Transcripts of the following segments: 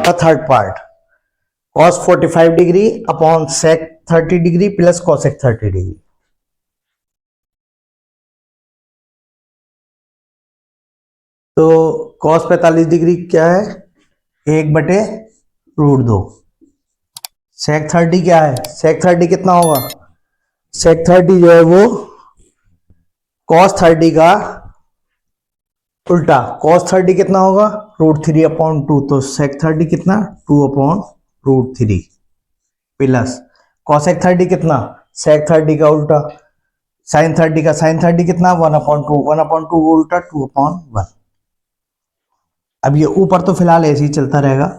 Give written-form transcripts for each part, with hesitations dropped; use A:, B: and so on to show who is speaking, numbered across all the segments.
A: का third part, cos 45 degree upon sec 30 degree plus cosec 30 degree. तो cos 45 degree क्या है, 1/√2। sec 30 क्या है, sec 30 कितना होगा, sec 30 जो है वो cos 30 का उल्टा। cos 30 कितना होगा, √3/2। तो sec 30 कितना, 2/√3 प्लस cosec 30 कितना, sec 30 का उल्टा। sin 30 का sin 30 कितना, 1/2, 1/2 उल्टा 2/1। अब ये ऊपर तो फिलहाल ऐसे ही चलता रहेगा,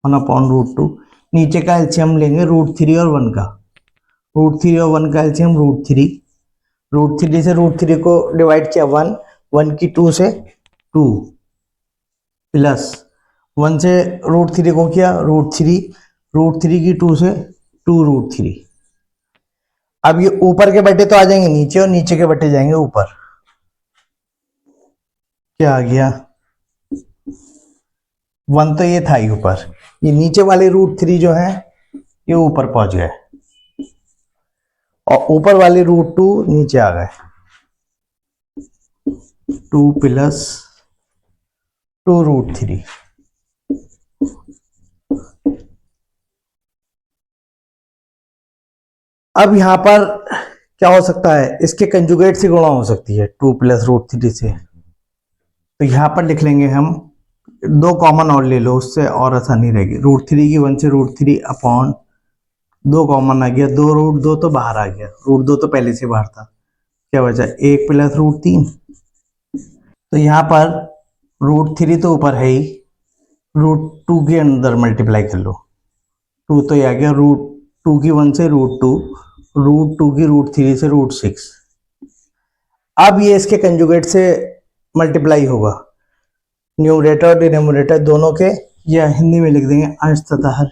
A: 1/√2। नीचे का एलसीएम लेंगे √3 और 1 का, √3 और 1 का एलसीएम √3। √3 से √3 को डिवाइड किया 1 की 2 से 2 प्लस 1 से √3 को किया √3 की 2 से 2√3। अब ये ऊपर के बटे तो आ जाएंगे नीचे और नीचे के बटे जाएंगे ऊपर। क्या आ गया, 1 तो ये था ही ऊपर, ये नीचे वाले √3 जो है ये ऊपर पहुंच गए और ऊपर वाले √2 नीचे आ गए। 2 प्लस 2√3। अब यहां पर क्या हो सकता है, इसके कंजुगेट से गुणा हो सकती है 2 प्लस √3 से। तो यहां पर लिख लेंगे हम, 2 कॉमन और ले लो, उससे और आसानी रहेगी। √3 की 1 से √3 अपॉन 2 कॉमन आ गया, 2√2 तो बाहर आ गया, √2 तो पहले से बाहर था, क्या बचा 1 प्लस √3। तो यहां पर √3 तो ऊपर है ही, √2 के अंदर मल्टीप्लाई कर लो, 2 तो ये आ गया, √2 की 1 से √2, √2 की √3 से √6। अब ये इसके कंजुगेट से मल्टीप्लाई होगा, न्यूमरेटर और डिनोमिनेटर दोनों के, या हिंदी में लिख देंगे अंश तथा हर।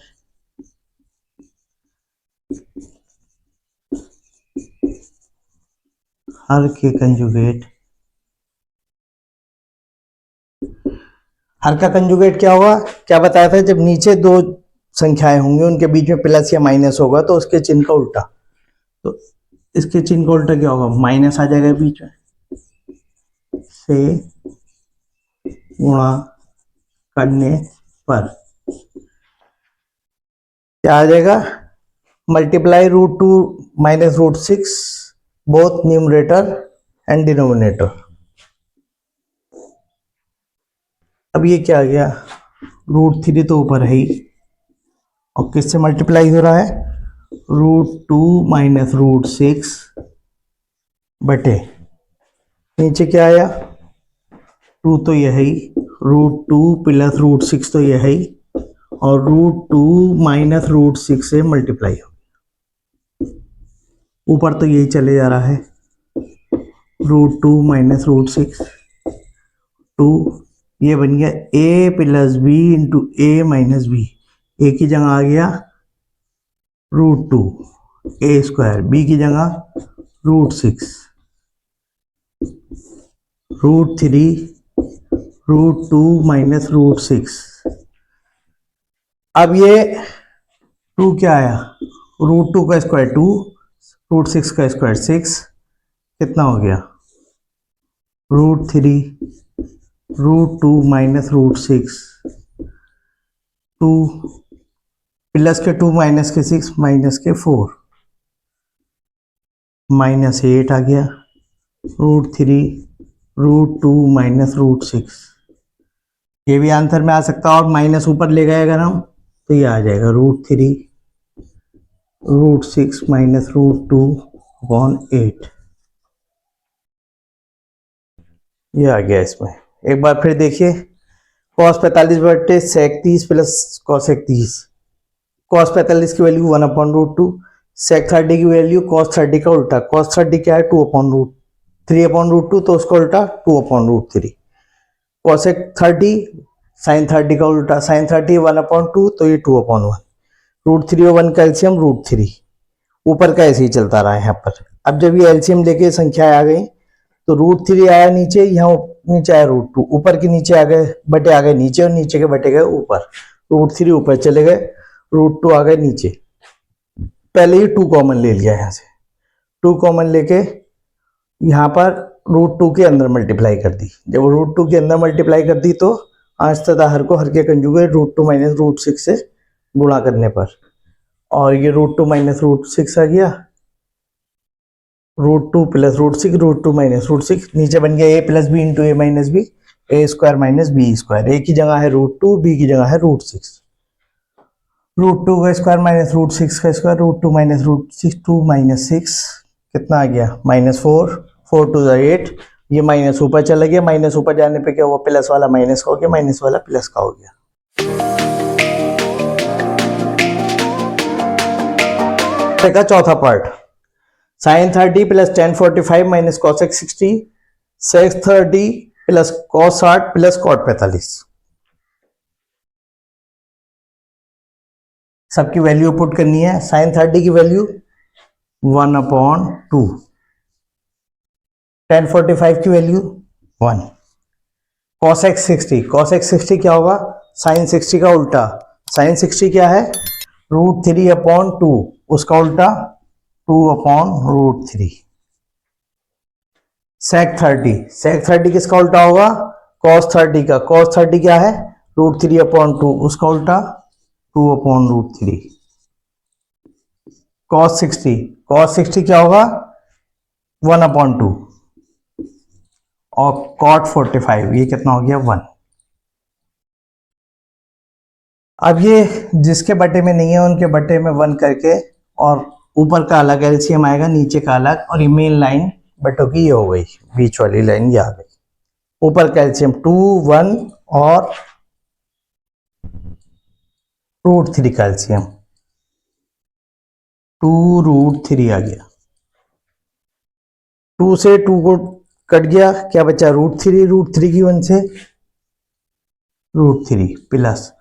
A: हर के कंजुगेट, हर का कंजुगेट क्या होगा, क्या बताया था, जब नीचे 2 संख्याएं होंगी उनके बीच में प्लस या माइनस होगा तो उसके चिन्ह का उल्टा। तो इसके चिन्ह का उल्टा क्या होगा, माइनस आ जाएगा बीच में, से गुणा करने पर क्या आ जाएगा, multiply √2 minus √6 both numerator and denominator. अब ये क्या आ गया, √3 तो ऊपर है ही और किससे मल्टीप्लाई हो रहा है, √2 माइनस √6 बटे नीचे क्या आया, 2 तो यह है ही, √2 प्लस √6 तो यह है ही, और √2 माइनस √6 से मल्टीप्लाई हो, ऊपर तो यही चले जा रहा है, √2 माइनस √6, 2 ये बन गया a plus B into a minus B, a की जगह आ गया √2 a स्क्वायर, b की जगह √6, √3 √2 माइनस √6। अब ये 2 क्या आया, √2 का स्क्वायर 2, √6 का स्क्वायर 6, कितना हो गया, √3 √2 माइनस √6, 2 प्लस के 2 माइनस के 6 माइनस के 4, माइनस 8 आ गया, √3 √2 माइनस √6। ये भी आंसर में आ सकता है, और माइनस ऊपर ले गए अगर हम तो ये आ जाएगा √3 √6 माइनस √2/8। ये आ गया इसमें। एक बार फिर देखिए, cos 45 बटे sec 30 प्लस cosec 30। cos 45 की वैल्यू 1/√2, sec 30 की वैल्यू cos 30 का उल्टा, cos 30 क्या है 2/√3/√2, तो उसका उल्टा 2/√3। cosec 30 sin 30 का उल्टा, sin 30 1/2 तो ये 2/1। √3 और 1 का एलसीएम √3, ऊपर का ऐसे ही चलता रहा है यहाँ पर। अब जब ये एलसीएम लेके संख्याएं आ गई तो √3 आया नीचे, यहाँ नीचे आया √2, ऊपर के नीचे आ गए बटे आ गए नीचे और नीचे के बटे गए ऊपर, √3 ऊपर चले गए, √2 आ गए नीचे। पहले ही 2 कॉमन ले लिया, यहां से 2 कॉमन लेके यहां पर √2 के अंदर मल्टीप्लाई कर दी। जब √2 के अंदर मल्टीप्लाई कर दी तो अंश तथा हर को हर के कंजुगेट √2 माइनस √6 से गुणा करने पर, और ये √2 माइनस √6 आ गया, √2 प्लस √6, √2 माइनस √6, नीचे बन गया a plus B into a minus b, a square minus B square. A की जगह है √2, बी की जगह है √6, √2 का स्क्वायर माइनस √6 का स्क्वायर, √2 माइनस √6, 2 माइनस 6 कितना आ गया -4, 4 2 8, ये माइनस ऊपर चला गया, माइनस ऊपर जाने पे क्या हुआ, प्लस वाला माइनस का हो गया, माइनस वाला प्लस का हो गया। का चौथा part, sin 30 plus tan 45 minus cosec 60, sec 30 plus cos 60 plus cot 45। सबकी वैल्यू पुट करनी है। sin 30 की वैल्यू 1/2, tan 45 की वैल्यू 1, cosec 60, cosec 60 क्या होगा, sin 60 का उल्टा, sin 60 क्या है √3/2, उसका उल्टा 2/√3। sec 30, sec 30 किसका उल्टा होगा, cos 30 का, cos 30 क्या है √3/2, उसका उल्टा 2/√3। cos 60, cos 60 क्या होगा 1/2, और cot 45 ये कितना हो गया 1। अब ये जिसके बटे में नहीं है उनके बटे में 1 करके, और ऊपर का अलग एलसीएम आएगा, नीचे का अलग, और ये मेन लाइन बटों की ये हो गई, बीच वाली लाइन ये आ गई। ऊपर का एलसीएम 2 1 और √3 का एलसीएम 2√3 आ गया। 2 से 2 को कट गया, क्या बचा √3, √3 की 1 से √3 प्लस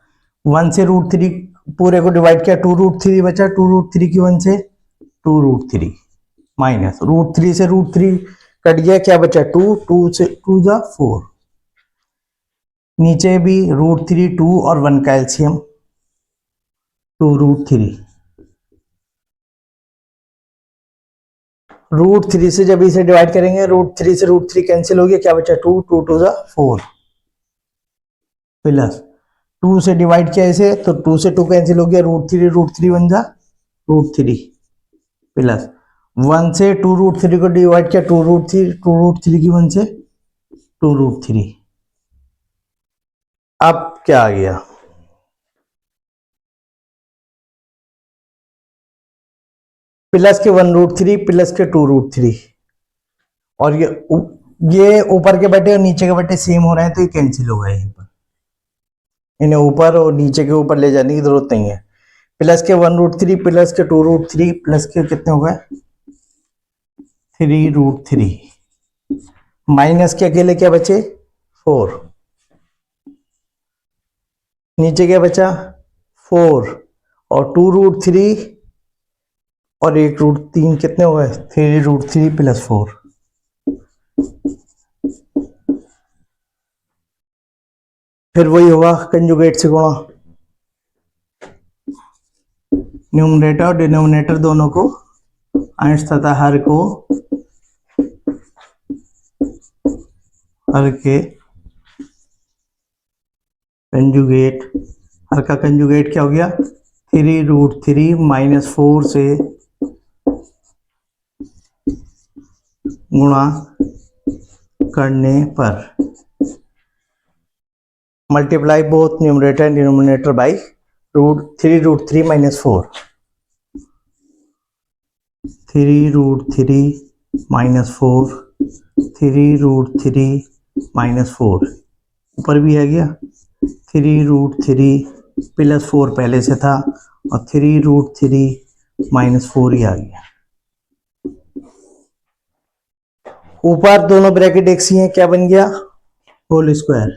A: 1 से √3 पूरे को डिवाइड किया, 2√3 बचा, 2√3 की 1 से 2√3 माइनस √3 से √3 कट गया, क्या बचा 2, 2 से 2 जा 4, नीचे भी √3 2 और 1 का एलसीएम 2√3, √3 से जब इसे डिवाइड करेंगे √3 से √3 कैंसिल हो गया, क्या बचा 2, 2 2 जा 4 प्लस 2 से डिवाइड किया इसे तो 2 से 2 कैंसिल हो गया, √3 1 जा √3 प्लस 1 से 2√3 को डिवाइड किया, 2√3 की 1 से 2√3। अब क्या आ गया, प्लस के 1√3 प्लस के 2√3, और ये ऊपर के बटे और नीचे के बटे सेम हो रहे हैं तो ये कैंसिल हो गए, यहीं पर इन्हें ऊपर और नीचे के ऊपर ले जाने की जरूरत नहीं है। प्लस के 1√3 प्लस के 2√3 प्लस के कितने हो गए 3√3, माइनस के अकेले क्या बचे 4, नीचे क्या बचा 4, और 2√3 और 1√3 कितने हो गए 3√3 प्लस 4। फिर वही होगा कंजुगेट से गुणा, न्यूमरेटर और डिनोमिनेटर दोनों को अंश तथा हर को हर के कंजुगेट, हर का कंजुगेट क्या हो गया 3√3 माइनस 4 से गुणा करने पर, multiply both numerator and denominator by 3√3 minus 4, 3√3 minus 4, 3√3 minus 4, ऊपर भी आ गया 3√3 प्लस 4 पहले से था, और 3√3 माइनस 4 ही आ गया। ऊपर दोनों ब्रैकेट एक सी हैं, क्या बन गया होल स्क्वायर,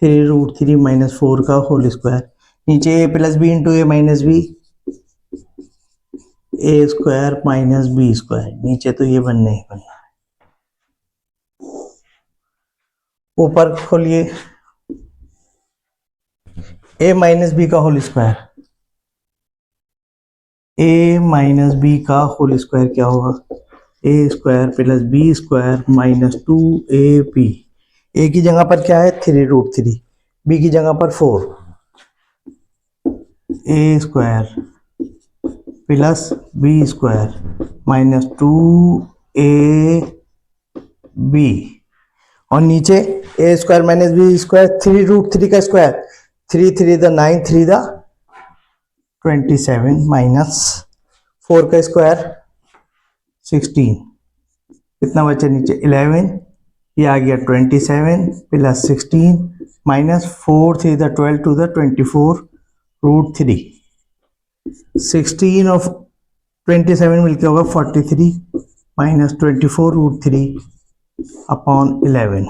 A: 3√3 माइनस 4 का होल स्क्वायर, नीचे ए plus B into a minus b, a square minus B square, नीचे तो ये बनना ही बनना है। ऊपर खोलिए, a माइनस बी का whole square, a minus B का होल स्क्वायर क्या होगा, a square plus B square minus 2ab। a की जगह पर क्या है 3√3, b की जगह पर 4, a square plus B square minus 2ab, और नीचे A square minus B square 3√3 का स्क्वायर, 3 3 द 9, 3 द 27 माइनस 4 का स्क्वायर 16, कितना बचा नीचे 11, ये आ गया 27 plus 16 minus 4 3 the 12 to the 24√3, 16 of 27 मिलकर होगा 43 माइनस 24√3 अपॉन 11।